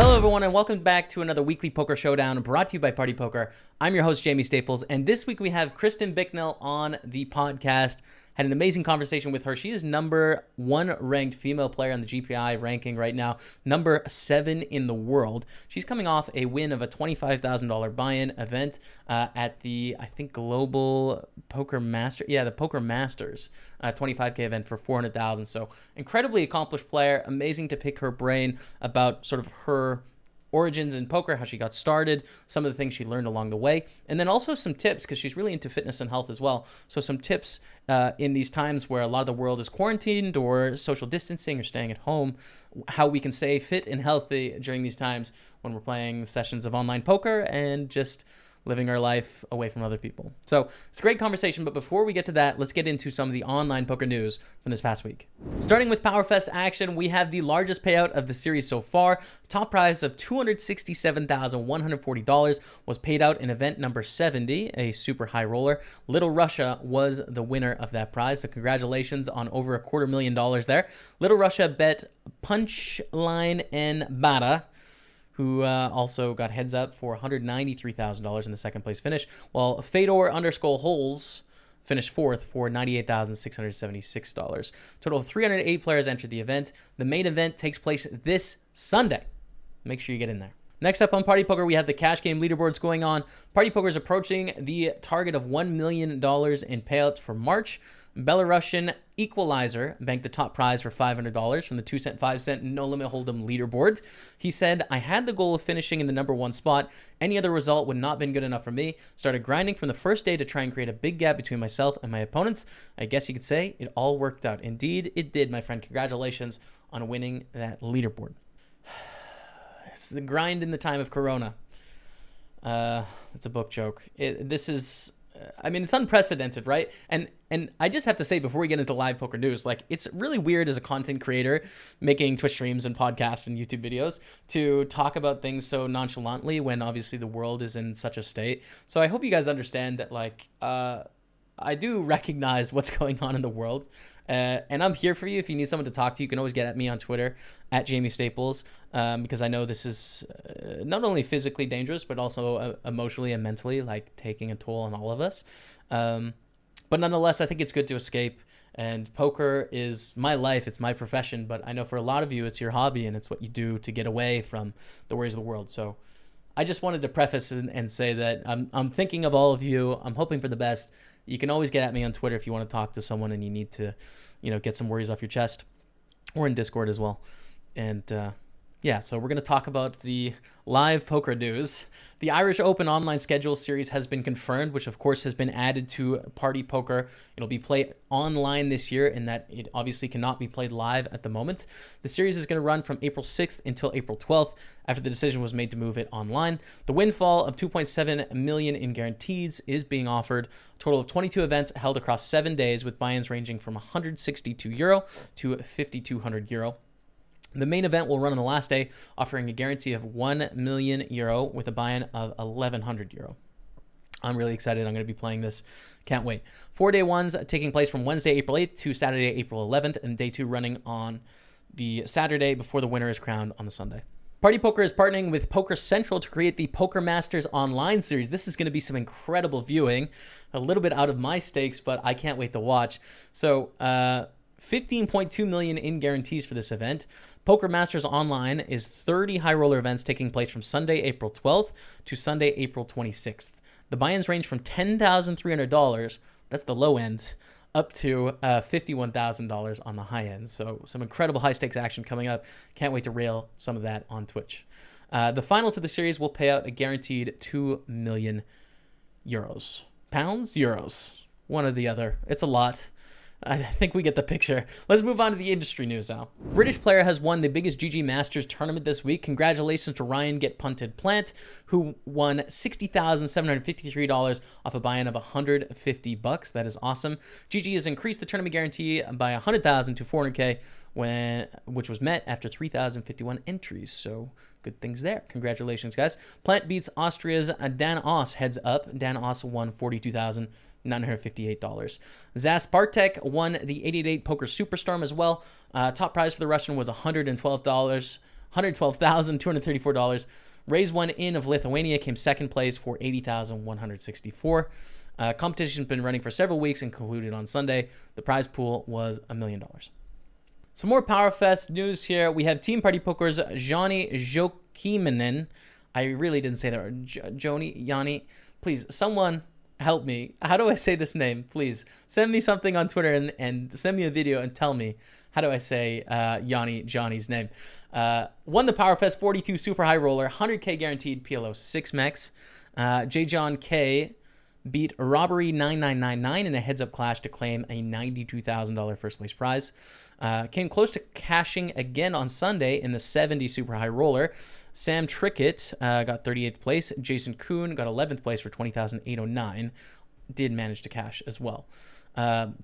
Hello everyone and welcome back to another weekly poker showdown brought to you by Party Poker. I'm your host Jamie Staples, and this week we have Kristen Bicknell on the podcast. Had an amazing conversation with her. She is number 1 ranked female player on the GPI ranking right now, number 7 in the world. She's coming off a win of a $25,000 buy-in event at the, I think, Global Poker Master, the Poker Masters 25K event for $400,000. So incredibly accomplished player. Amazing to pick her brain about sort of her origins in poker, how she got started, some of the things she learned along the way, and then also some tips because she's really into fitness and health as well. So some tips in these times where a lot of the world is quarantined or social distancing or staying at home, how we can stay fit and healthy during these times when we're playing sessions of online poker and just living our life away from other people. So it's a great conversation, but before we get to that, let's get into some of the online poker news from this past week. Starting with PowerFest action, we have the largest payout of the series so far. Top prize of $267,140 was paid out in event number 70, a super high roller. Little Russia was the winner of that prize, so congratulations on over $250,000 there. Little Russia bet Punchline and Bada, who also got heads up for $193,000 in the second place finish, while Fedor _ Holes finished fourth for $98,676. Total of 308 players entered the event. The main event takes place this Sunday. Make sure you get in there. Next up on Party Poker, we have the cash game leaderboards going on. Party Poker is approaching the target of $1 million in payouts for March. Belarusian Equalizer banked the top prize for $500 from the 2-cent, 5-cent No Limit Hold'em leaderboard. He said, I had the goal of finishing in the number 1 spot. Any other result would not have been good enough for me. Started grinding from the first day to try and create a big gap between myself and my opponents. I guess you could say it all worked out. Indeed, it did, my friend. Congratulations on winning that leaderboard. It's the grind in the time of Corona. It's a book joke. This is... I mean, it's unprecedented, right? And I just have to say before we get into live poker news, like, it's really weird as a content creator making Twitch streams and podcasts and YouTube videos to talk about things so nonchalantly when obviously the world is in such a state. So I hope you guys understand that, like, I do recognize what's going on in the world. And I'm here for you. If you need someone to talk to, you can always get at me on Twitter at Jamie Staples, because I know this is not only physically dangerous, but also emotionally and mentally, like, taking a toll on all of us. But nonetheless, I think it's good to escape. And poker is my life. It's my profession. But I know for a lot of you, it's your hobby and it's what you do to get away from the worries of the world. So I just wanted to preface and say that I'm thinking of all of you. I'm hoping for the best. You can always get at me on Twitter if you want to talk to someone and you need to, get some worries off your chest, or in Discord as well. And so we're going to talk about the live poker news. The Irish Open online schedule series has been confirmed, which of course has been added to Party Poker. It'll be played online this year in that it obviously cannot be played live at the moment. The series is going to run from April 6th until April 12th after the decision was made to move it online. The windfall of $2.7 million in guarantees is being offered. A total of 22 events held across 7 days with buy-ins ranging from €162 to €5,200. The main event will run on the last day, offering a guarantee of €1 million with a buy-in of €1,100. I'm really excited. I'm going to be playing this. Can't wait. 4 day ones taking place from Wednesday, April 8th to Saturday, April 11th, and day 2 running on the Saturday before the winner is crowned on the Sunday. Party Poker is partnering with Poker Central to create the Poker Masters online series. This is going to be some incredible viewing, a little bit out of my stakes, but I can't wait to watch. So, $15.2 million in guarantees for this event. Poker Masters Online is 30 high roller events taking place from Sunday, April 12th to Sunday, April 26th. The buy-ins range from $10,300, that's the low end, up to $51,000 on the high end. So some incredible high stakes action coming up. Can't wait to rail some of that on Twitch. The final to the series will pay out a guaranteed €2 million. Pounds? Euros. One or the other. It's a lot. I think we get the picture. Let's move on to the industry news now. British player has won the biggest GG Masters tournament this week. Congratulations to Ryan Get Punted Plant, who won $60,753 off a buy-in of $150. That is awesome. GG has increased the tournament guarantee by $100,000 to $400K, which was met after 3,051 entries. So good things there. Congratulations, guys. Plant beats Austria's Dan Oss heads up. Dan Oss won $42,958. Zas Bartek won the 888 Poker Superstorm as well. Top prize for the Russian was $112. $112,234. Raised one in of Lithuania came second place for $80,164. Competition's been running for several weeks and concluded on Sunday. The prize pool was $1 million. Some more PowerFest news here. We have Team Party Poker's Johnny Jokiminen. I really didn't say that. Yanni, please, someone help me. How do I say this name? Please send me something on Twitter and send me a video and tell me how do I say Johnny's name. Won the PowerFest 42 Super High Roller, 100K guaranteed PLO 6 Mex. J. John K beat Robbery 9999 in a heads-up clash to claim a $92,000 first-place prize. Came close to cashing again on Sunday in the 70 Super High Roller. Sam Trickett got 38th place. Jason Kuhn got 11th place for $20,809. Did manage to cash as well.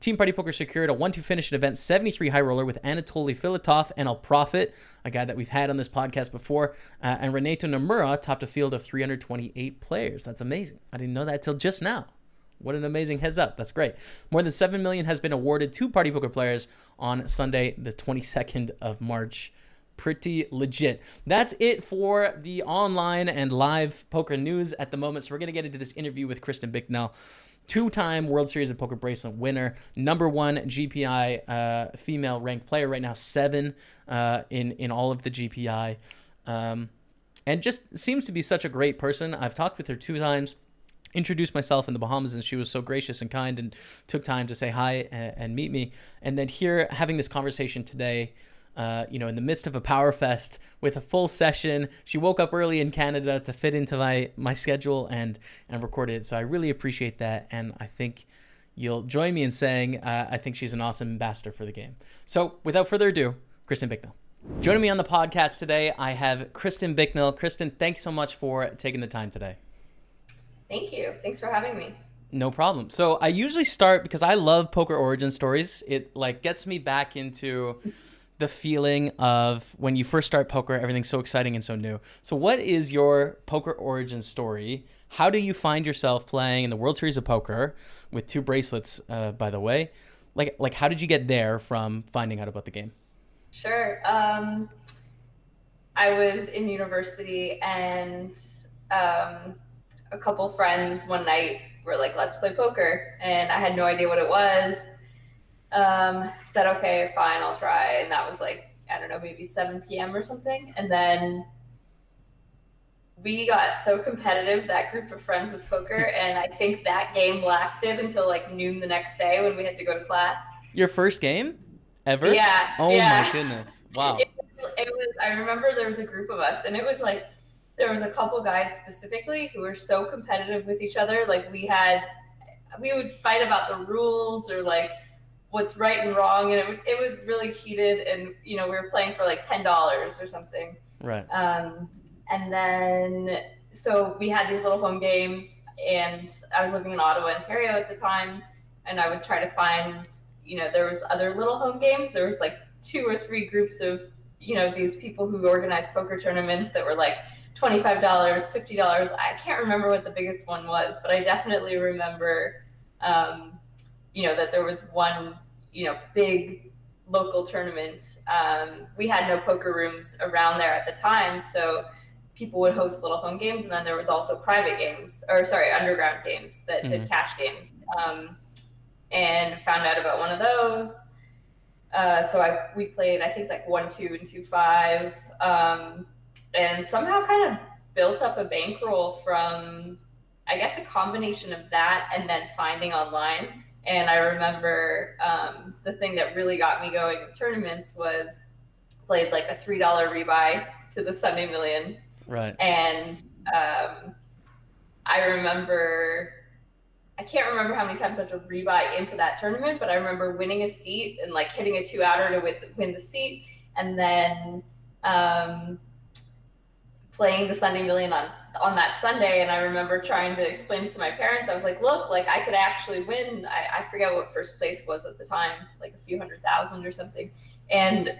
Team Party Poker secured a 1-2 finish at event 73 High Roller with Anatoly Filatov and El Prophet, a guy that we've had on this podcast before, and Renato Nomura topped a field of 328 players. That's amazing. I didn't know that till just now. What an amazing heads up. That's great. More than $7 million has been awarded to Party Poker players on Sunday, the 22nd of March. Pretty legit. That's it for the online and live poker news at the moment. So we're going to get into this interview with Kristen Bicknell, two-time World Series of Poker bracelet winner, #1 GPI female ranked player right now, 7 in all of the GPI, and just seems to be such a great person. I've talked with her 2 times, introduced myself in the Bahamas, and she was so gracious and kind and took time to say hi and meet me. And then here, having this conversation today, in the midst of a Power Fest with a full session. She woke up early in Canada to fit into my schedule and record it. So I really appreciate that. And I think you'll join me in saying I think she's an awesome ambassador for the game. So without further ado, Kristen Bicknell. Joining me on the podcast today, I have Kristen Bicknell. Kristen, thanks so much for taking the time today. Thank you. Thanks for having me. No problem. So I usually start, because I love poker origin stories. It gets me back into the feeling of when you first start poker, everything's so exciting and so new. So what is your poker origin story? How do you find yourself playing in the World Series of Poker with 2 bracelets, by the way? Like how did you get there from finding out about the game? Sure. I was in university and a couple friends one night were like, let's play poker. And I had no idea what it was. Said, okay, fine, I'll try. And that was like, I don't know, maybe 7 p.m. or something. And then we got so competitive, that group of friends with poker. And I think that game lasted until like noon the next day when we had to go to class. Your first game ever? Yeah. Oh yeah. My goodness. Wow. It was, I remember there was a group of us and it was like, there was a couple guys specifically who were so competitive with each other. Like we would fight about the rules or like what's right and wrong, and it was really heated, and we were playing for like $10 or something. Right. And then so we had these little home games, and I was living in Ottawa, Ontario at the time, and I would try to find, there was other little home games. There was like 2 or 3 groups of, these people who organized poker tournaments that were like $25, $50. I can't remember what the biggest one was, but I definitely remember, that there was one, big local tournament. We had no poker rooms around there at the time, so people would host little home games, and then there was also private games, underground games that did cash games. And found out about one of those. So we played, I think, like 1-2 and 2-5, and somehow kind of built up a bankroll from, I guess, a combination of that and then finding online. And I remember the thing that really got me going in tournaments was played like a $3 rebuy to the Sunday Million. Right. And I remember, I can't remember how many times I had to rebuy into that tournament, but I remember winning a seat and like hitting a 2-outer to win the seat, and then playing the Sunday Million on that Sunday. And I remember trying to explain to my parents, I was like, look, like I could actually win. I forget what first place was at the time, like a few $100,000 or something. And,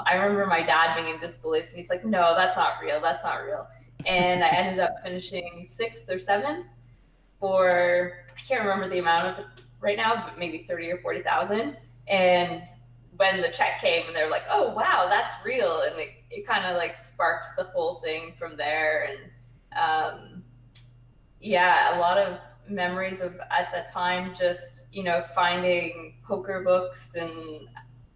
I remember my dad being in disbelief, and he's like, no, that's not real. That's not real. And I ended up finishing 6th or 7th for, I can't remember the amount of it right now, but maybe 30 or 40,000. And when the check came and they were like, oh wow, that's real, and it kind of like sparked the whole thing from there. And yeah, a lot of memories of at the time, just finding poker books. And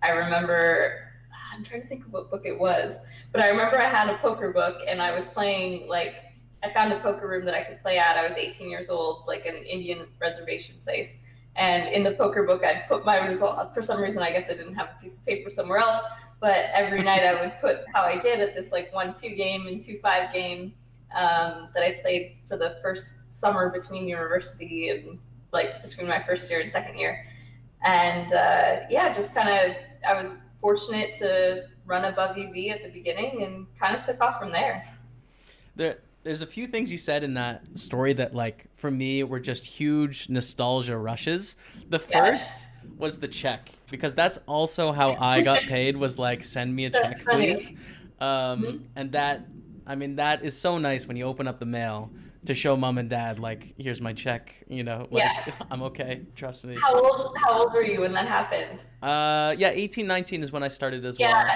I remember, I'm trying to think of what book it was, but I remember I had a poker book and I was playing, like, I found a poker room that I could play at. I was 18 years old, like an Indian reservation place. And in the poker book, I'd put my result. For some reason, I guess I didn't have a piece of paper somewhere else. But every night I would put how I did at this like 1-2 game and 2-5 game that I played for the first summer between university and like between my first year and second year. And yeah, just kind of, I was fortunate to run above EV at the beginning and kind of took off from there. There's a few things you said in that story that, like, for me were just huge nostalgia rushes. The first was the check, because that's also how I got paid, was like, send me a check, please. And that, I mean, that is so nice when you open up the mail to show mom and dad, like, here's my check, like, I'm okay, trust me. How old were you when that happened? Yeah, 18, 19 is when I started as well.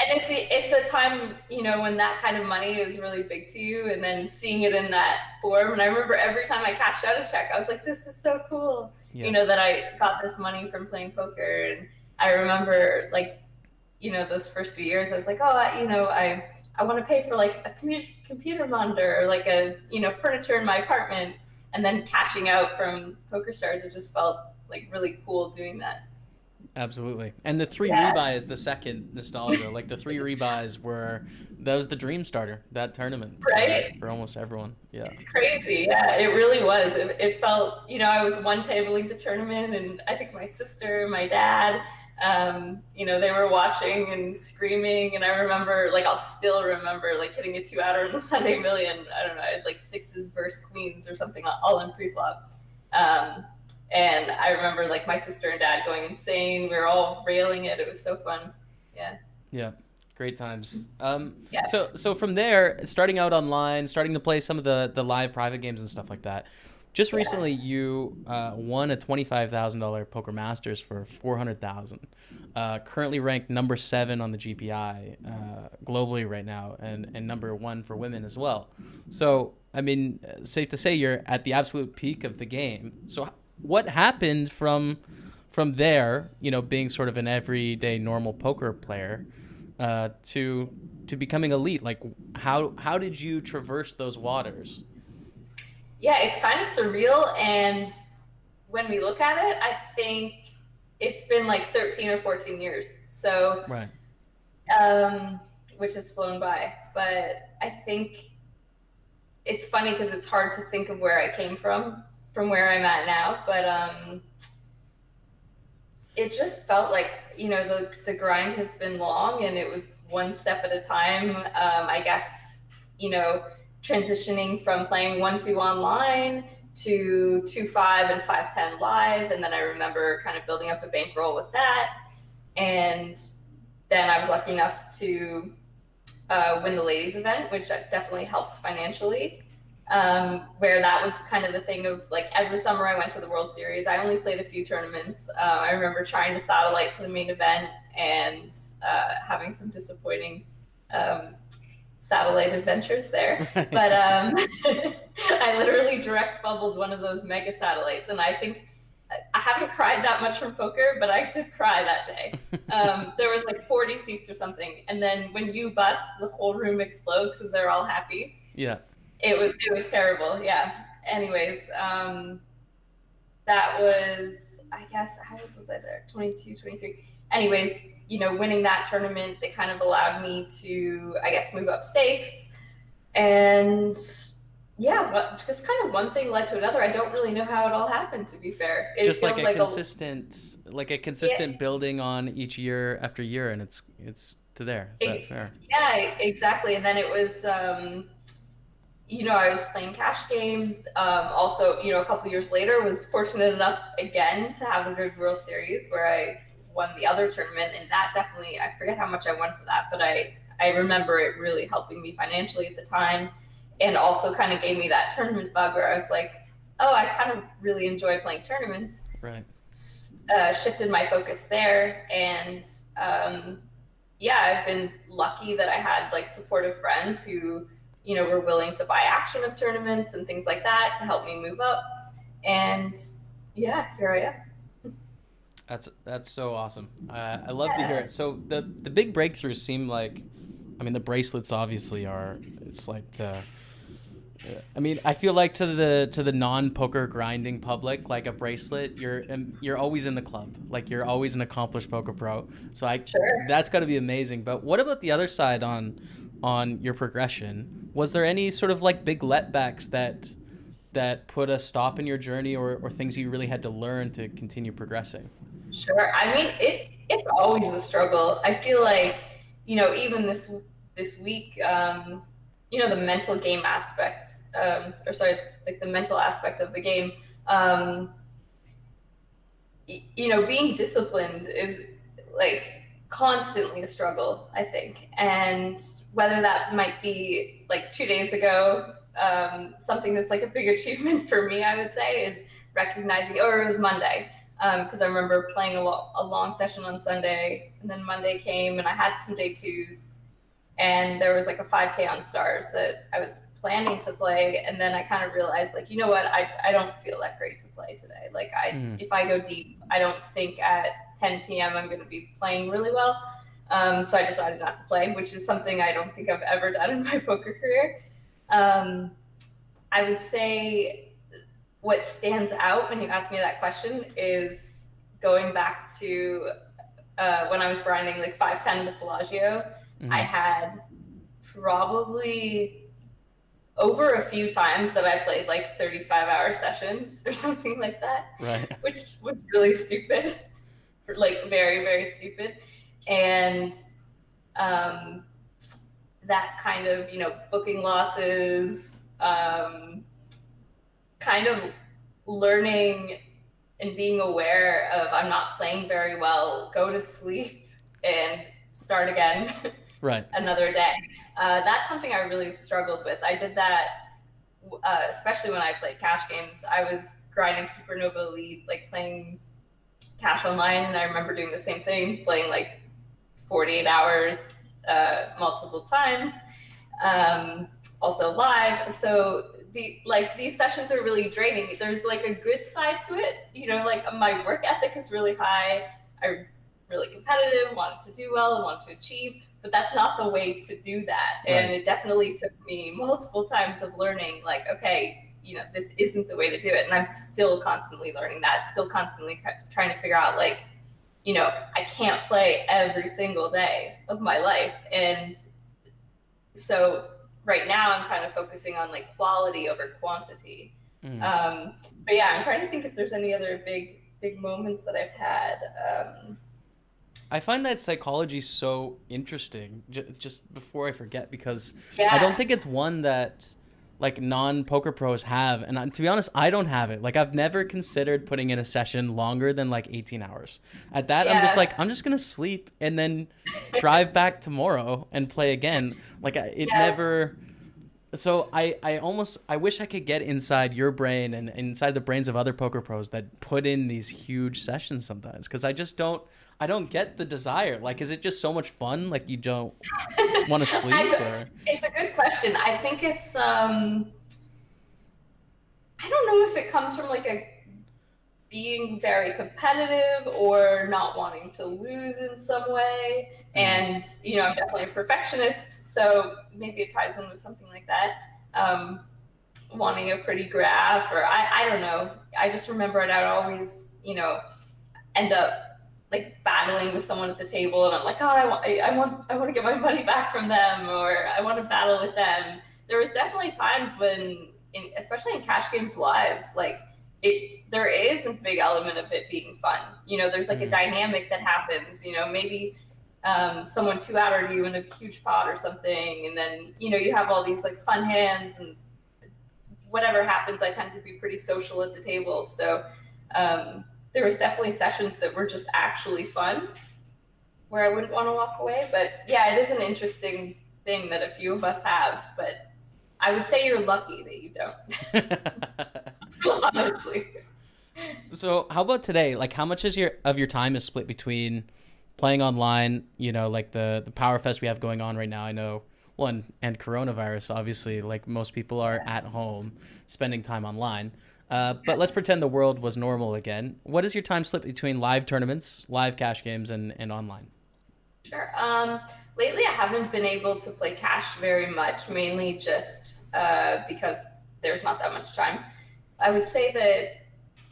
And it's a time, when that kind of money is really big to you, and then seeing it in that form. And I remember every time I cashed out a check, I was like, this is so cool, that I got this money from playing poker. And I remember, like, those first few years, I was like, oh, I want to pay for like a computer monitor, or like a, furniture in my apartment. And then cashing out from Poker Stars, it just felt like really cool doing that. Absolutely. And the 3 rebuy is the second nostalgia. Like, the 3 rebuys that was the dream starter, that tournament. Right. For almost everyone. Yeah. It's crazy. Yeah, it really was. It felt, I was one tabling the tournament, and I think my sister, my dad, they were watching and screaming. And I remember, like, I'll still remember, like, hitting a 2-outer in the Sunday Million. I don't know, I had like 6s versus queens or something, all in pre-flop. And I remember, like, my sister and dad going insane. We were all railing it. It was so fun. Yeah. Yeah. Great times. So from there, starting out online, starting to play some of the live private games and stuff like that. Just recently, you won a $25,000 Poker Masters for $400,000. Currently ranked number 7 on the GPI globally right now, and number 1 for women as well. So, I mean, safe to say you're at the absolute peak of the game. So what happened from there, being sort of an everyday normal poker player, to becoming elite? Like, how did you traverse those waters? Yeah, it's kind of surreal. And when we look at it, I think it's been like 13 or 14 years. So, right. Which has flown by. But I think it's funny because it's hard to think of where I came from where I'm at now. But it just felt like, the grind has been long, and it was one step at a time. I guess, transitioning from playing 1-2 online to 2-5 and 5-10 live. And then I remember kind of building up a bankroll with that. And then I was lucky enough to win the ladies event, which definitely helped financially. Where that was kind of the thing of, like, every summer I went to the World Series. I only played a few tournaments. I remember trying to satellite to the main event and having some disappointing satellite adventures there. But I literally direct bubbled one of those mega satellites. And I think I haven't cried that much from poker, but I did cry that day. There was like 40 seats or something. And then when you bust, the whole room explodes because they're all happy. Yeah. It was terrible. Yeah. Anyways, that was, I guess, how old was I there? 22, 23. Anyways, winning that tournament, they kind of allowed me to, I guess, move up stakes. And yeah, just kind of one thing led to another. I don't really know how it all happened, to be fair. It just like a consistent building on each year after year, and it's to there. Is that fair? Yeah, exactly. And then it was, I was playing cash games. Also, a couple of years later, was fortunate enough again to have a good World Series where I won the other tournament. And that definitely, I forget how much I won for that, but I remember it really helping me financially at the time. And also kind of gave me that tournament bug where I was like, oh, I kind of really enjoy playing tournaments. Right. shifted my focus there. And yeah, I've been lucky that I had like supportive friends who, were willing to buy action of tournaments and things like that to help me move up. And yeah, here I am. That's so awesome. I love to hear it. So the big breakthroughs seem like, I mean, the bracelets obviously are. It's like the. I mean, I feel like to the non-poker grinding public, like a bracelet, you're always in the club. Like you're always an accomplished poker pro. So Sure. that's got to be amazing. But what about the other side on your progression? Was there any sort of like big letbacks that put a stop in your journey, or things you really had to learn to continue progressing? Sure. I mean, it's always a struggle. I feel like, even this week, the mental game aspect, or sorry, like the mental aspect of the game, being disciplined is like constantly a struggle, I think. And whether that might be like 2 days ago, something that's like a big achievement for me, I would say, is recognizing, or it was Monday, because I remember playing a long session on Sunday, and then Monday came, and I had some day twos, and there was like a 5K on stars that I was planning to play, and then I kind of realized, like, you know what, I don't feel that great to play today. Like if I go deep, I don't think at 10 p.m. I'm going to be playing really well. So I decided not to play, which is something I don't think I've ever done in my poker career. um, I would say what stands out when you ask me that question is going back to when I was grinding like 510 the Bellagio. I Mm-hmm. had probably over a few times that I played like 35-hour sessions or something like that, Right. which was really stupid, like very, very stupid. And um, that kind of, booking losses, kind of learning and being aware of I'm not playing very well, go to sleep and start again Right. another day. That's something I really struggled with. I did that, especially when I played cash games. I was grinding Supernova Elite, like playing cash online, and I remember doing the same thing, playing like 48 hours multiple times, um, also live. So these sessions are really draining. There's like a good side to it, like my work ethic is really high. I'm really competitive, wanted to do well, and wanted to achieve, but that's not the way to do that. And Right. it definitely took me multiple times of learning, like, okay, this isn't the way to do it. And I'm still constantly learning that, still constantly trying to figure out, like, I can't play every single day of my life. And so right now I'm kind of focusing on like quality over quantity. Mm. But yeah, I'm trying to think if there's any other big moments that I've had. I find that psychology so interesting. Just before I forget, because I don't Yeah, think it's one that like non-poker pros have, and to be honest, I don't have it. Like I've never considered putting in a session longer than like 18 hours. At that, I'm just like yeah, I'm just gonna sleep and then drive back tomorrow and play again. Like it yeah. never. So I almost I wish I could get inside your brain and inside the brains of other poker pros that put in these huge sessions sometimes, because I don't get the desire. Like, is it just so much fun? Like you don't want to sleep, or It's a good question. I think it's I don't know if it comes from like a being very competitive or not wanting to lose in some way. mm, And, I'm definitely a perfectionist, so maybe it ties in with something like that. Um, Wanting a pretty graph, or I don't know. I just remember it. I'd always, end up like battling with someone at the table, and I'm like, oh, I want to get my money back from them, or I want to battle with them. There was definitely times when, especially in cash games live, like there is a big element of it being fun. There's like a mm, dynamic that happens. Maybe someone two outed you in a huge pot or something, and then you have all these like fun hands, and whatever happens, I tend to be pretty social at the table. So there was definitely sessions that were just actually fun where I wouldn't want to walk away. But yeah, it is an interesting thing that a few of us have. But I would say you're lucky that you don't, honestly. So how about today? Like, how much is your time is split between playing online? Like the Power Fest we have going on right now. I know one and coronavirus. Obviously, like most people are Yeah. at home spending time online. But let's pretend the world was normal again. What is your time split between live tournaments, live cash games, and online? Sure. Lately, I haven't been able to play cash very much, mainly just because there's not that much time. I would say that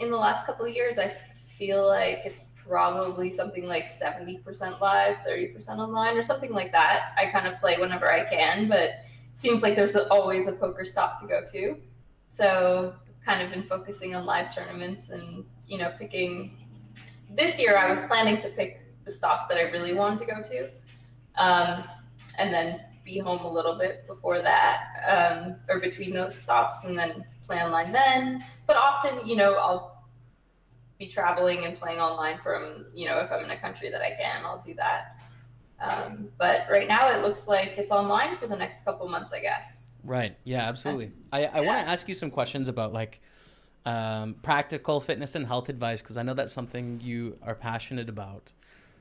in the last couple of years, I feel like it's probably something like 70% live, 30% online, or something like that. I kind of play whenever I can, but it seems like there's always a poker stop to go to. So, kind of been focusing on live tournaments and, picking. This year, I was planning to pick the stops that I really wanted to go to, um, and then be home a little bit before that, or between those stops, and then play online then. But often, I'll be traveling and playing online from, if I'm in a country that I can, I'll do that. But right now, it looks like it's online for the next couple months, I guess. Right. Yeah, absolutely. I want to Yeah. ask you some questions about like practical fitness and health advice because I know that's something you are passionate about.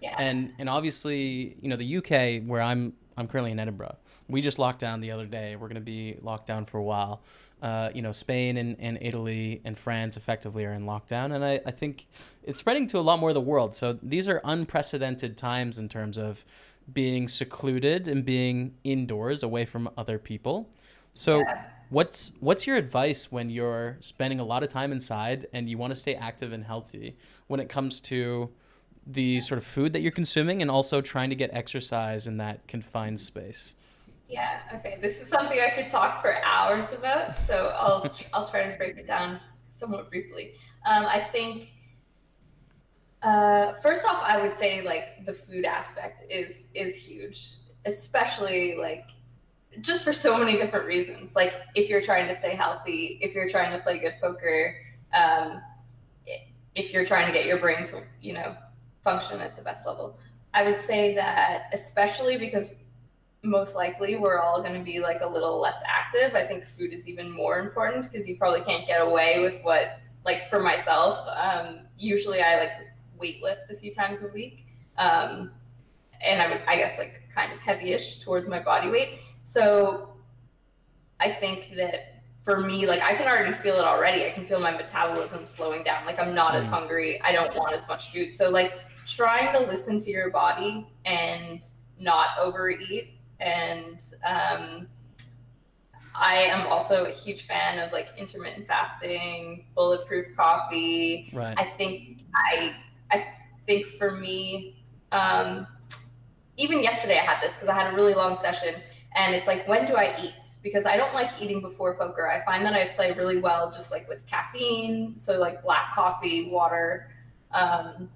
Yeah. And obviously, the UK where I'm currently in Edinburgh. We just locked down the other day. We're going to be locked down for a while. Spain and Italy and France effectively are in lockdown, and I think it's spreading to a lot more of the world. So these are unprecedented times in terms of being secluded and being indoors away from other people. So Yeah. what's your advice when you're spending a lot of time inside and you want to stay active and healthy when it comes to the sort of food that you're consuming and also trying to get exercise in that confined space? Yeah. Okay. This is something I could talk for hours about, so I'll try to break it down somewhat briefly. I think first off, I would say like the food aspect is huge, especially like just for so many different reasons. Like if you're trying to stay healthy, if you're trying to play good poker, um, if you're trying to get your brain to function at the best level. I would say that especially because most likely we're all going to be like a little less active. I think food is even more important because you probably can't get away with what, like for myself, usually I like weightlift a few times a week. Um, and I guess like kind of heavyish towards my body weight. So I think that for me, like I can already feel it already. I can feel my metabolism slowing down. Like I'm not as Mm, hungry. I don't want as much food. So like trying to listen to your body and not overeat. And I am also a huge fan of like intermittent fasting, bulletproof coffee. right. I think for me, even yesterday I had this because I had a really long session, and it's like, when do I eat? Because I don't like eating before poker. I find that I play really well just like with caffeine, so like black coffee, water, um,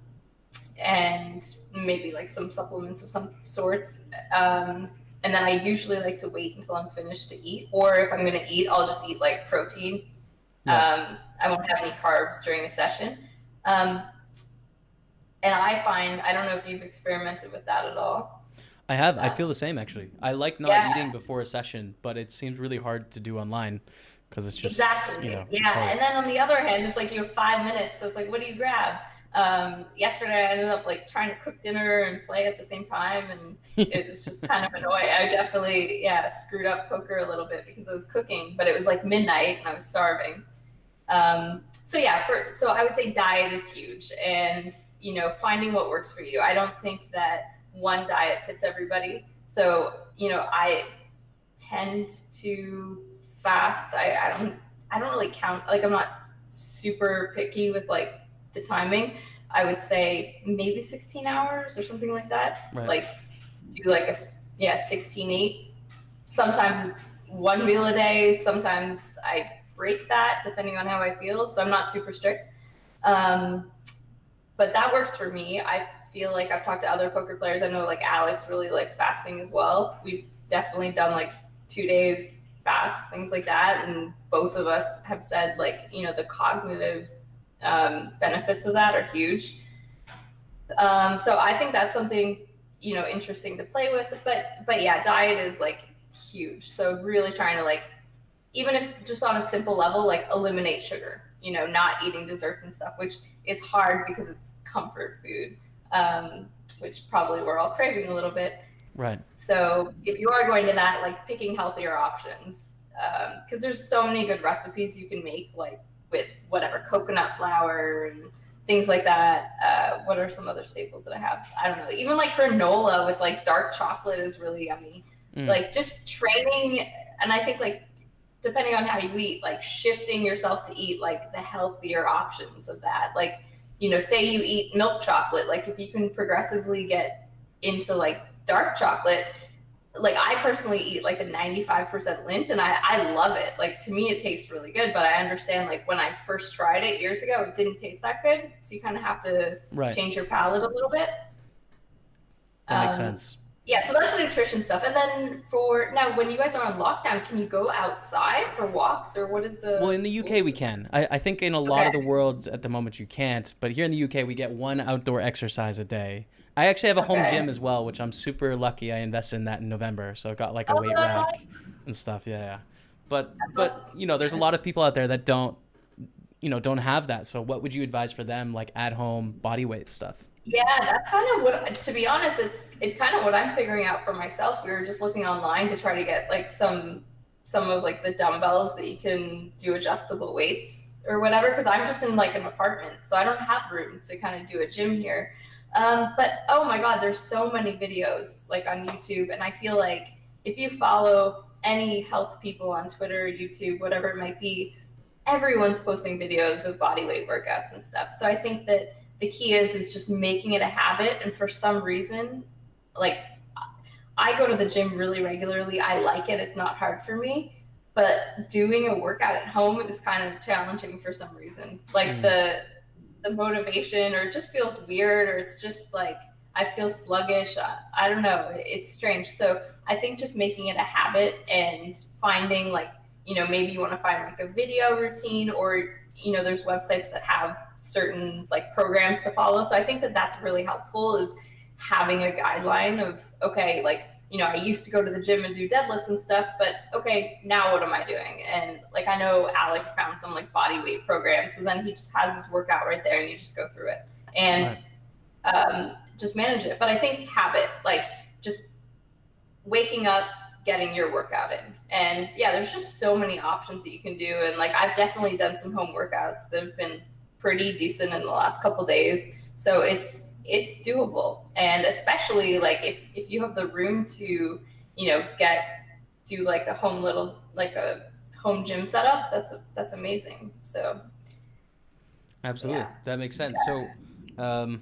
and maybe like some supplements of some sorts. And then I usually like to wait until I'm finished to eat, or if I'm going to eat, I'll just eat like protein. Yeah. I won't have any carbs during a session. Um, and I find, I don't know if you've experimented with that at all. I have. I Uh, feel the same actually. I like not eating yeah, before a session, but it seems really hard to do online because it's just, exactly. it's Yeah. hard. And then on the other hand, it's like you have 5 minutes. So it's like, what do you grab? Yesterday, I ended up like trying to cook dinner and play at the same time. And it was just kind of annoying. I definitely, yeah, screwed up poker a little bit because I was cooking, but it was like midnight and I was starving. So yeah, so I would say diet is huge, and finding what works for you. I don't think that one diet fits everybody. So I tend to fast. I don't really count. Like I'm not super picky with like the timing. I would say maybe 16 hours or something like that. Right. Like do like yeah, 16-8. Sometimes it's one meal a day. Sometimes I break that depending on how I feel. So I'm not super strict. Um, but that works for me. I feel like I've talked to other poker players. I know like Alex really likes fasting as well. We've definitely done like 2 days fast, things like that. And both of us have said like, the cognitive benefits of that are huge. So I think that's something, interesting to play with. But yeah, diet is like huge. So really trying to like, even if just on a simple level, like eliminate sugar. not eating desserts and stuff, which is hard because it's comfort food, which probably we're all craving a little bit. Right. So if you are going to that, like picking healthier options, because there's so many good recipes you can make, like with whatever coconut flour and things like that. What are some other staples that I have? I don't know. Even like granola with like dark chocolate is really yummy. Like just training, and I think like depending on how you eat, like shifting yourself to eat like the healthier options of that. Like, say you eat milk chocolate, like if you can progressively get into like dark chocolate, like I personally eat like a 95% lint, and I love it. Like to me, it tastes really good, but I understand like when I first tried it years ago, it didn't taste that good. So you kind of have to change your palate a little bit. That makes sense. Yeah, so that's the nutrition stuff. And then for now, when you guys are on lockdown, can you go outside for walks, or what is the... Well, in the UK we can. I think in a lot of the world at the moment you can't, but here in the UK we get one outdoor exercise a day. I actually have a home gym as well, which I'm super lucky. I invested in that in November, so I got like a weight rack and stuff. Yeah. But there's a lot of people out there that don't have that. So what would you advise for them, like at home body weight stuff? Yeah, that's kind of what, to be honest, it's kind of what I'm figuring out for myself. We were just looking online to try to get like some of like the dumbbells that you can do adjustable weights or whatever, because I'm just in like an apartment, so I don't have room to kind of do a gym here. But oh my God, there's so many videos like on YouTube, and I feel like if you follow any health people on Twitter, YouTube, whatever it might be, everyone's posting videos of body weight workouts and stuff. So I think that the key is just making it a habit. And for some reason, like I go to the gym really regularly. I like it. It's not hard for me, but doing a workout at home is kind of challenging for some reason. Like the motivation, or it just feels weird, or it's just like I feel sluggish. I don't know. It's strange. So I think just making it a habit and finding like, maybe you want to find like a video routine, or there's websites that have certain like programs to follow. So I think that that's really helpful, is having a guideline of, okay, like, I used to go to the gym and do deadlifts and stuff, but okay, now what am I doing? And like, I know Alex found some like body weight program. So then he just has his workout right there and you just go through it and just manage it. But I think habit, like just waking up, getting your workout in. And yeah, there's just so many options that you can do. And like, I've definitely done some home workouts that have been pretty decent in the last couple days. So it's doable. And especially like if you have the room to, do like a home gym setup, that's amazing. So. Absolutely. Yeah. That makes sense. Yeah. So,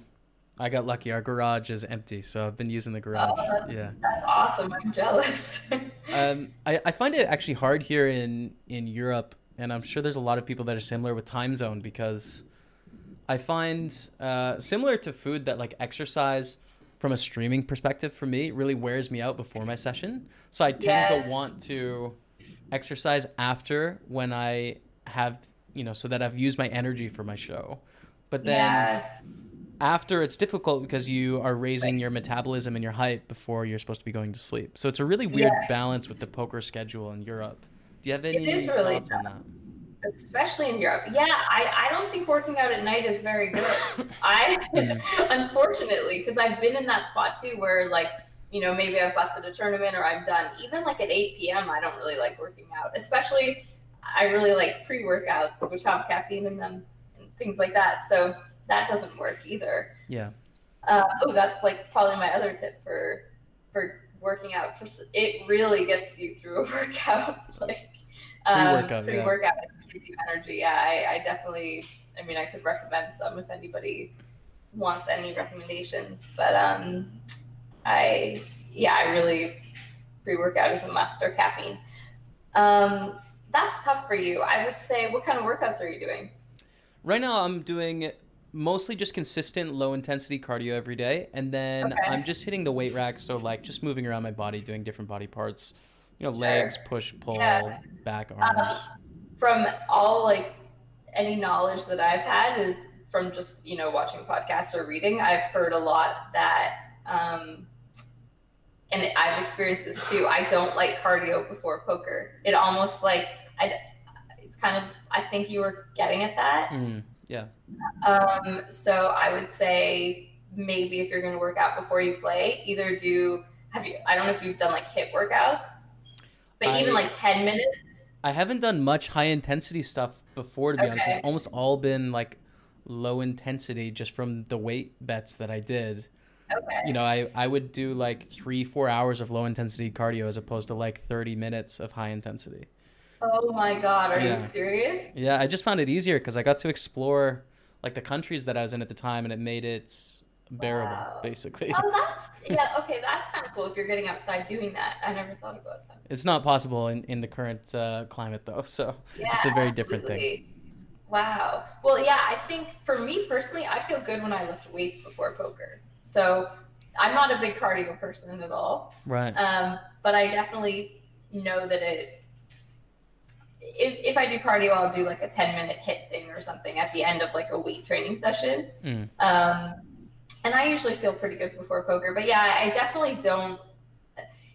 I got lucky. Our garage is empty, so I've been using the garage. That's awesome. I'm jealous. I find it actually hard here in Europe, and I'm sure there's a lot of people that are similar with time zone, because I find similar to food that like exercise from a streaming perspective for me really wears me out before my session. So I tend to want to exercise after, when I have, so that I've used my energy for my show. But then after, it's difficult because you are raising your metabolism and your height before you're supposed to be going to sleep. So it's a really weird balance with the poker schedule in Europe. Do you have any thoughts on that? Especially in Europe. Yeah, I don't think working out at night is very good. Unfortunately, because I've been in that spot too, where like, maybe I've busted a tournament or I've done, even like at 8 p.m., I don't really like working out. Especially, I really like pre-workouts, which have caffeine in them and things like that. So that doesn't work either. Yeah. That's like probably my other tip for working out. It really gets you through a workout. Like pre-workout gives you energy. Yeah, I definitely. I mean, I could recommend some if anybody wants any recommendations. But I really pre-workout is a must, or caffeine. That's tough for you. I would say, what kind of workouts are you doing? Right now, I'm doing mostly just consistent low intensity cardio every day, and then I'm just hitting the weight rack, so like just moving around my body, doing different body parts, legs, push, pull, back, arms. From all like any knowledge that I've had is from just watching podcasts or reading, I've heard a lot that and I've experienced this too, I don't like cardio before poker. It almost like It's kind of, I think you were getting at that. Yeah. So I would say maybe if you're going to work out before you play, either I don't know if you've done like HIIT workouts, but even I like 10 minutes. I haven't done much high intensity stuff before, to be honest. It's Okay. almost all been like low intensity just from the weight bets that I did. You Okay. know, I would do like 3-4 hours of low intensity cardio as opposed to like 30 minutes of high intensity. Oh my God. Are you Yeah. serious? Yeah, I just found it easier because I got to explore like the countries that I was in at the time, and it made it bearable, Wow. basically. Oh, yeah, okay. That's kind of cool if you're getting outside doing that. I never thought about that. It's not possible in the current climate, though, so Yeah, it's a very different thing. absolutely. Wow. Well, yeah, I think for me personally, I feel good when I lift weights before poker. So I'm not a big cardio person at all. Right. But I definitely know that if I do cardio, I'll do like a 10-minute hit thing or something at the end of like a weight training session. Mm. And I usually feel pretty good before poker. But yeah, I definitely don't.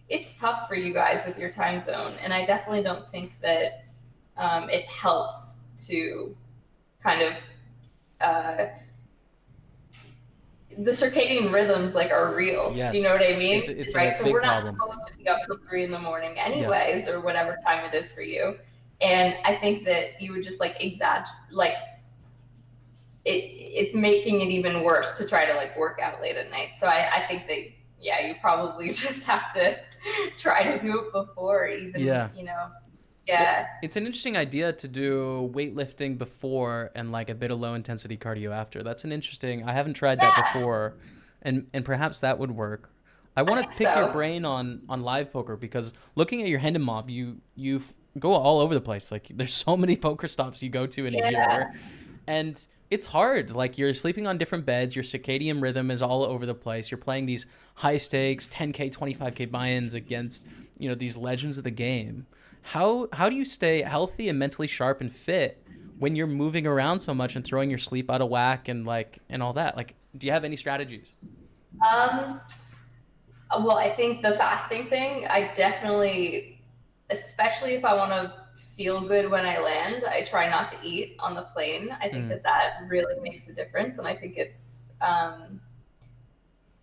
It's tough for you guys with your time zone. And I definitely don't think that it helps to kind of the circadian rhythms like are real. Do you know Yes. what I mean? It's Right. a So big we're not problem. supposed to be up till 3 in the morning Yeah. anyways, or whatever time it is for you. And I think that you would just like exaggerate, like it's making it even worse to try to like work out late at night. So I think that, yeah, you probably just have to try to do it before even, Yeah. Well, yeah. it's an interesting idea to do weightlifting before and like a bit of low intensity cardio after. That's an interesting. I haven't tried that Yeah, before, and perhaps that would work. I I want to think pick your so. brain on live poker because looking at your hand and mob, you go all over the place. Like there's so many poker stops you go to in a Yeah. year, and it's hard. Like you're sleeping on different beds, your circadian rhythm is all over the place. You're playing these high stakes 10K, 25K buy-ins against, these legends of the game. How do you stay healthy and mentally sharp and fit when you're moving around so much and throwing your sleep out of whack and and all that? Like, do you have any strategies? Um, well, I think the fasting thing, I definitely, especially if I want to feel good when I land, I try not to eat on the plane. I think Mm, that that really makes a difference. And I think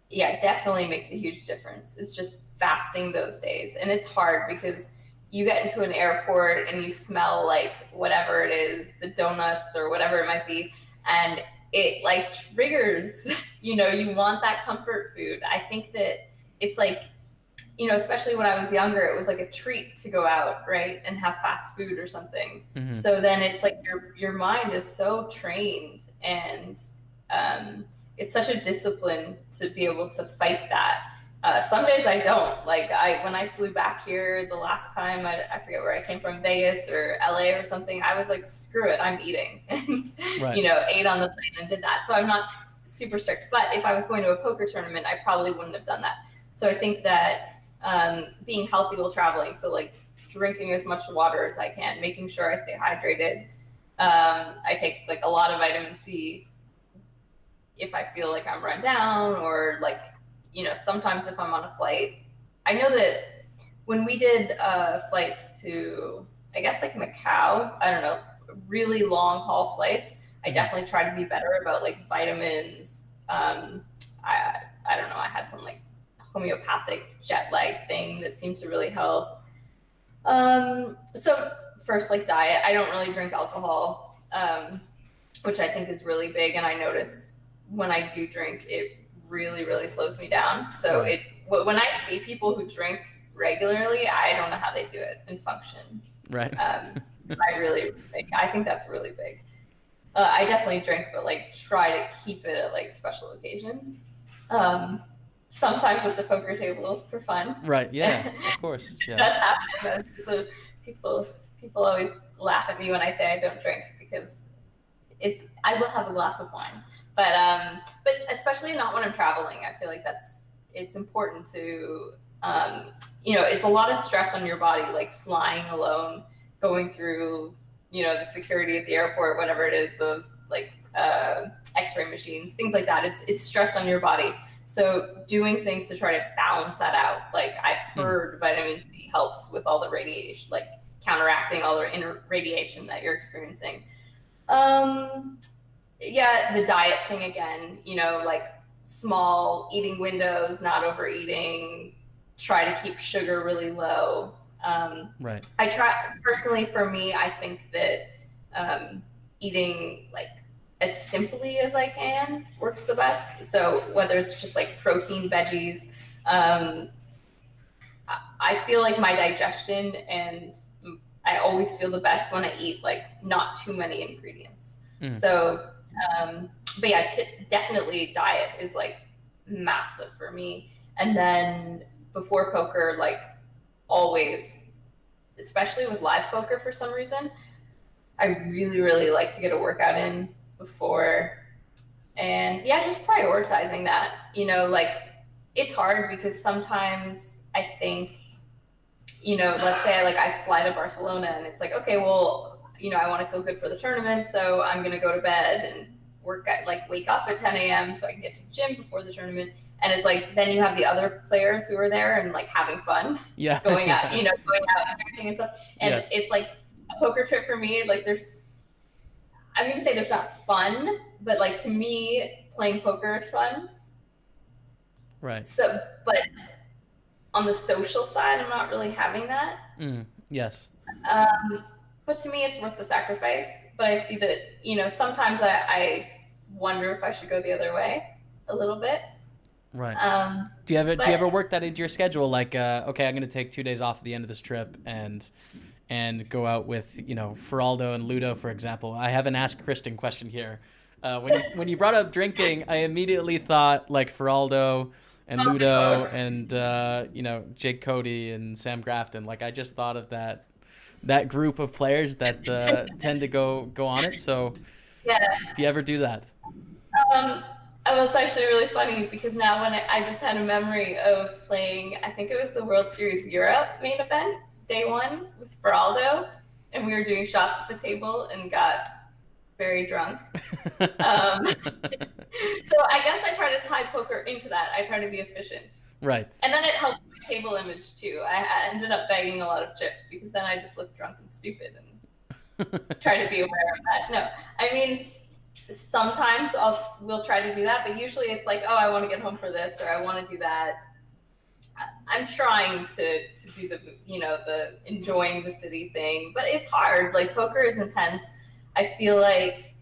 yeah, it definitely makes a huge difference. It's just fasting those days. And it's hard because you get into an airport and you smell like whatever it is, the donuts or whatever it might be, and it like triggers, you want that comfort food. I think that it's like, especially when I was younger, it was like a treat to go out, right, and have fast food or something. mm-hmm. So then it's like your mind is so trained, and um, it's such a discipline to be able to fight that. Some days I don't. Like when I flew back here the last time, I forget where I came from, Vegas or LA or something. I was like, screw it, I'm eating, and Right. ate on the plane and did that. So I'm not super strict. But if I was going to a poker tournament, I probably wouldn't have done that. So I think that being healthy while traveling, so like drinking as much water as I can, making sure I stay hydrated. I take like a lot of vitamin C if I feel like I'm run down, or like, sometimes if I'm on a flight. I know that when we did flights to, I guess, like Macau, I don't know, really long haul flights, I Mm-hmm. definitely try to be better about like vitamins. I don't know, I had some like homeopathic jet lag thing that seemed to really help. So first, like diet, I don't really drink alcohol, which I think is really big. And I notice when I do drink, it really, really slows me down. So Right. when I see people who drink regularly, I don't know how they do it and function. Right. Um, I think that's really big. I definitely drink, but like try to keep it at like special occasions. Um, Sometimes at the poker table for fun. Right. Yeah. Of course. Yeah. That's happened. So people people always laugh at me when I say I don't drink, because I will have a glass of wine, but especially not when I'm traveling. I feel like it's important to it's a lot of stress on your body, like flying alone, going through the security at the airport, whatever it is, those like X-ray machines, things like that. It's stress on your body. So doing things to try to balance that out. Like I've Hmm. heard vitamin C helps with all the radiation, like counteracting all the inner radiation that you're experiencing. Yeah, the diet thing again, like small eating windows, not overeating, try to keep sugar really low. Right. I try personally, for me, I think that eating like as simply as I can works the best. So whether it's just like protein, veggies, um, I feel like my digestion and I always feel the best when I eat like not too many ingredients. So, but yeah, definitely diet is like massive for me. And then before poker, like always, especially with live poker for some reason, I really, really like to get a workout in before. And yeah, just prioritizing that, like it's hard because sometimes I think, let's say I fly to Barcelona and it's like, okay, well, I want to feel good for the tournament. So I'm going to go to bed and wake up at 10 a.m. so I can get to the gym before the tournament. And it's like, then you have the other players who are there and like having fun, Yeah. going out, going out and drinking and stuff. And Yes. It's like a poker trip for me. Like I'm going to say there's not fun, but like to me, playing poker is fun. Right. So, but on the social side, I'm not really having that. Yes. But to me, it's worth the sacrifice. But I see that, sometimes I wonder if I should go the other way a little bit. Right. Do you ever work that into your schedule? Like, okay, I'm going to take 2 days off at the end of this trip and go out with, Feraldo and Ludo, for example. I have an Ask Kristen question here. When you brought up drinking, I immediately thought like Feraldo and Ludo and, Jake Cody and Sam Grafton. Like, I just thought of that group of players that tend to go on it. So yeah. Do you ever do that? Well, it's actually really funny because now when I just had a memory of playing, I think it was the World Series Europe main event, day one with Feraldo, and we were doing shots at the table and got very drunk. So I guess I try to tie poker into that. I try to be efficient. Right. And then it helps my table image too. I ended up begging a lot of chips because then I just looked drunk and stupid and try to be aware of that. No, I mean, sometimes we'll try to do that, but usually it's like, oh, I want to get home for this or I want to do that. I'm trying to do the enjoying the city thing, but it's hard. Like poker is intense. I feel like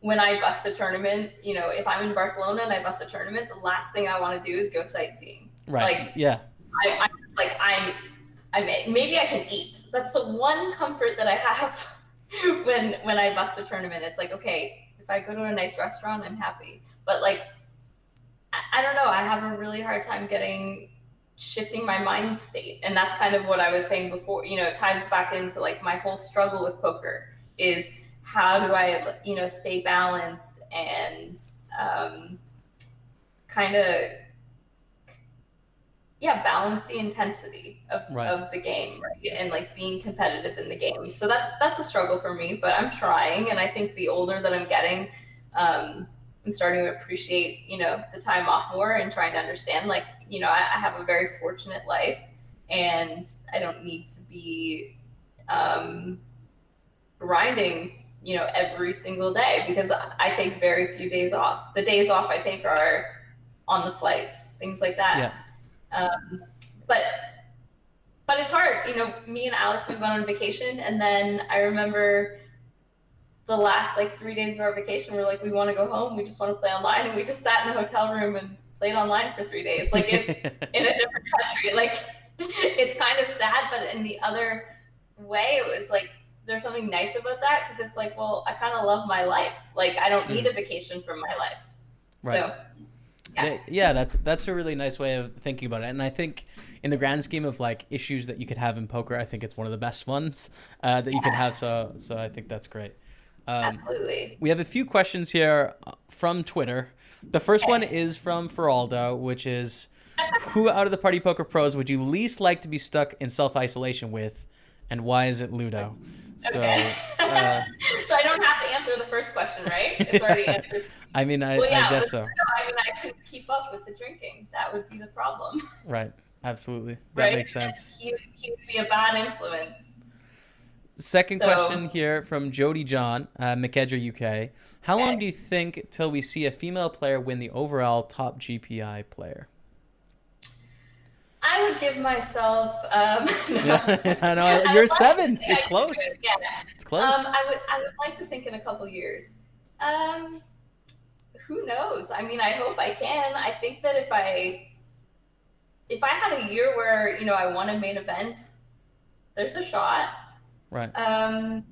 when I bust a tournament, if I'm in Barcelona and I bust a tournament, the last thing I want to do is go sightseeing. Right. Like, yeah. Maybe I can eat. That's the one comfort that I have when I bust a tournament. It's like, okay, if I go to a nice restaurant, I'm happy. But like, I don't know. I have a really hard time shifting my mind state. And that's kind of what I was saying before, it ties back into like my whole struggle with poker is how do I, stay balanced and kind of, balance the intensity of the game, right? And like being competitive in the game. So that's a struggle for me, but I'm trying. And I think the older that I'm getting, I'm starting to appreciate, the time off more and trying to understand, like, I have a very fortunate life and I don't need to be grinding, every single day because I take very few days off. The days off I take are on the flights, things like that. Yeah. But it's hard. Me and Alex, we went on vacation and then I remember the last 3 days of our vacation, we're like, we want to go home. We just want to play online. And we just sat in a hotel room and played online for 3 days, in a different country. Like, it's kind of sad, but in the other way, it was like, there's something nice about that. Cause it's like, well, I kind of love my life. Like, I don't need a vacation from my life. Right. So yeah, that's a really nice way of thinking about it. And I think in the grand scheme of like issues that you could have in poker, I think it's one of the best ones that you could have. So I think that's great. Absolutely. We have a few questions here from Twitter. The first one is from Feraldo, which is, who out of the Party Poker pros would you least like to be stuck in self-isolation with, and why is it Ludo? Okay. So I don't have to answer the first question, right? It's already answered. I mean, I guess so. I couldn't keep up with the drinking. That would be the problem. Right. Absolutely. That makes sense. He would be a bad influence. Second So question here from Jody John, McEdger, UK. How long do you think till we see a female player win the overall top GPI player? I would give myself. No. Yeah, I know. I You're would like to seven. say It's I could do close. it. Yeah. It's close. I would like to think in a couple years. Um, who knows? I mean, I hope I can. I think that if I had a year where I won a main event, there's a shot. Right. I'm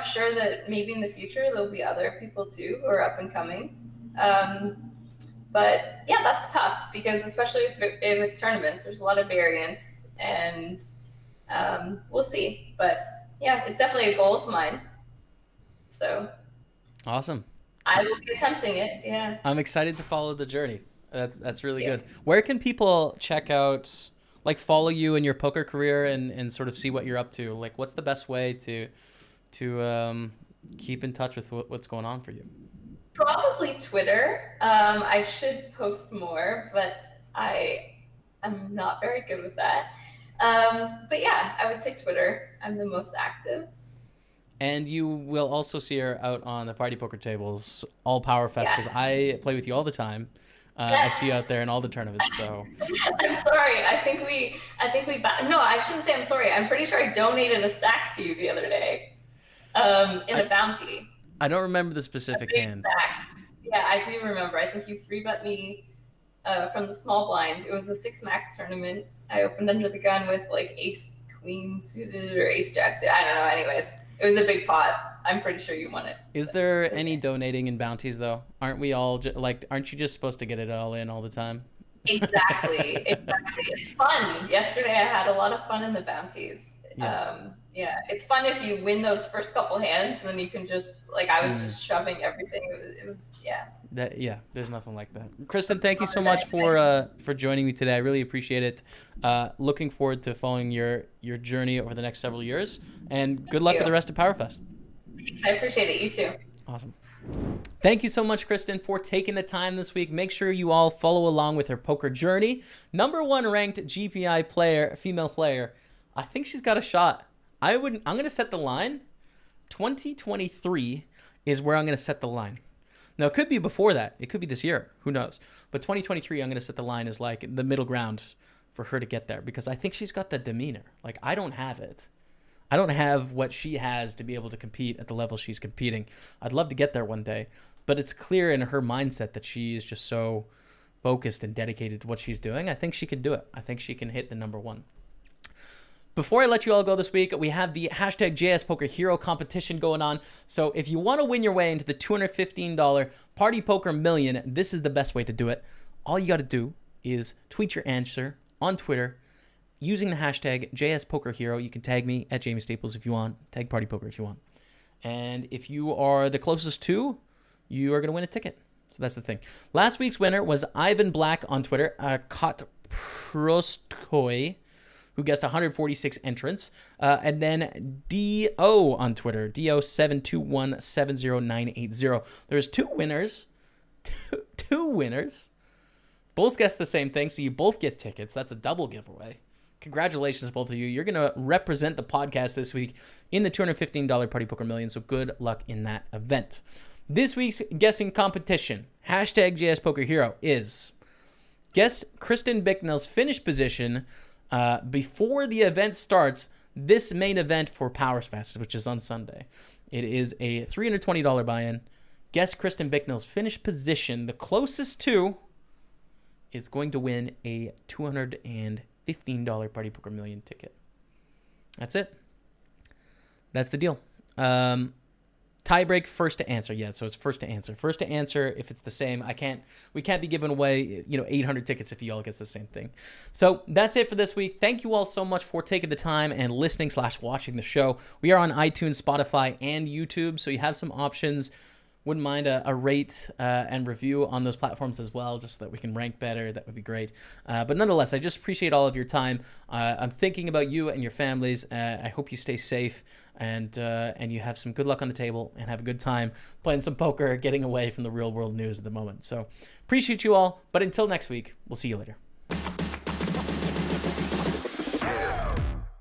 sure that maybe in the future there'll be other people too who are up and coming. But yeah, that's tough because especially with tournaments, there's a lot of variance, and we'll see. But yeah, it's definitely a goal of mine. So Awesome. I will be attempting it. Yeah. I'm excited to follow the journey. That's really good. Where can people check out, like, follow you in your poker career and sort of see what you're up to? Like, what's the best way to keep in touch with what's going on for you? Probably Twitter. I should post more, but I'm not very good with that. But yeah, I would say Twitter. I'm the most active. And you will also see her out on the party poker tables, all Power Fest, because Yes. I play with you all the time. I see you out there in all the tournaments. So I'm sorry. No, I shouldn't say I'm sorry. I'm pretty sure I donated a stack to you the other day, in a bounty. I don't remember the specific hand. Stack. Yeah, I do remember. I think you 3-bet me from the small blind. It was a 6-max tournament. I opened under the gun with like ace queen suited or ace jack suited. I don't know. Anyways, it was a big pot. I'm pretty sure you won it. Is there any donating in bounties though? Aren't we all aren't you just supposed to get it all in all the time? Exactly. It's fun. Yesterday I had a lot of fun in the bounties. Yeah, it's fun if you win those first couple hands, and then you can just I was just shoving everything. It was There's nothing like that. Kristen, thank you so much for joining me today. I really appreciate it. Looking forward to following your journey over the next several years, and good luck with the rest of PowerFest. Thanks. I appreciate it. You too. Awesome. Thank you so much, Kristen, for taking the time this week. Make sure you all follow along with her poker journey. #1 ranked GPI player, female player. I think she's got a shot. I'm going to set the line. 2023 is where I'm going to set the line. Now, it could be before that. It could be this year. Who knows? But 2023, I'm going to set the line as like the middle ground for her to get there, because I think she's got the demeanor. Like, I don't have it. I don't have what she has to be able to compete at the level she's competing. I'd love to get there one day, but it's clear in her mindset that she is just so focused and dedicated to what she's doing. I think she can do it. I think she can hit the #1. Before I let you all go this week, we have the hashtag JS Poker Hero competition going on. So if you want to win your way into the $215 Party Poker Million, this is the best way to do it. All you got to do is tweet your answer on Twitter using the hashtag JS Poker Hero. You can tag me at Jamie Staples if you want. Tag Party Poker if you want. And if you are the closest to, you are going to win a ticket. So that's the thing. Last week's winner was Ivan Black on Twitter, Kot Prostkoy, who guessed 146 entrants. And then DO on Twitter, DO72170980. There's two winners. Two winners. Both guessed the same thing, so you both get tickets. That's a double giveaway. Congratulations, both of you. You're going to represent the podcast this week in the $215 Party Poker Million, so good luck in that event. This week's guessing competition, hashtag JS Poker Hero, is guess Kristen Bicknell's finish position before the event starts, this main event for PowerFest, which is on Sunday. It is a $320 buy-in. Guess Kristen Bicknell's finish position. The closest to is going to win a $215 Party Poker Million ticket. That's it. That's the deal. Tiebreak, first to answer. Yeah, so it's first to answer. First to answer. If it's the same, we can't be giving away 800 tickets if you all get the same thing. So that's it for this week. Thank you all so much for taking the time and listening/watching the show. We are on iTunes, Spotify, and YouTube, so you have some options. Wouldn't mind a rate and review on those platforms as well, just so that we can rank better. That would be great. But nonetheless, I just appreciate all of your time. I'm thinking about you and your families. I hope you stay safe and you have some good luck on the table and have a good time playing some poker, getting away from the real world news at the moment. So appreciate you all. But until next week, we'll see you later.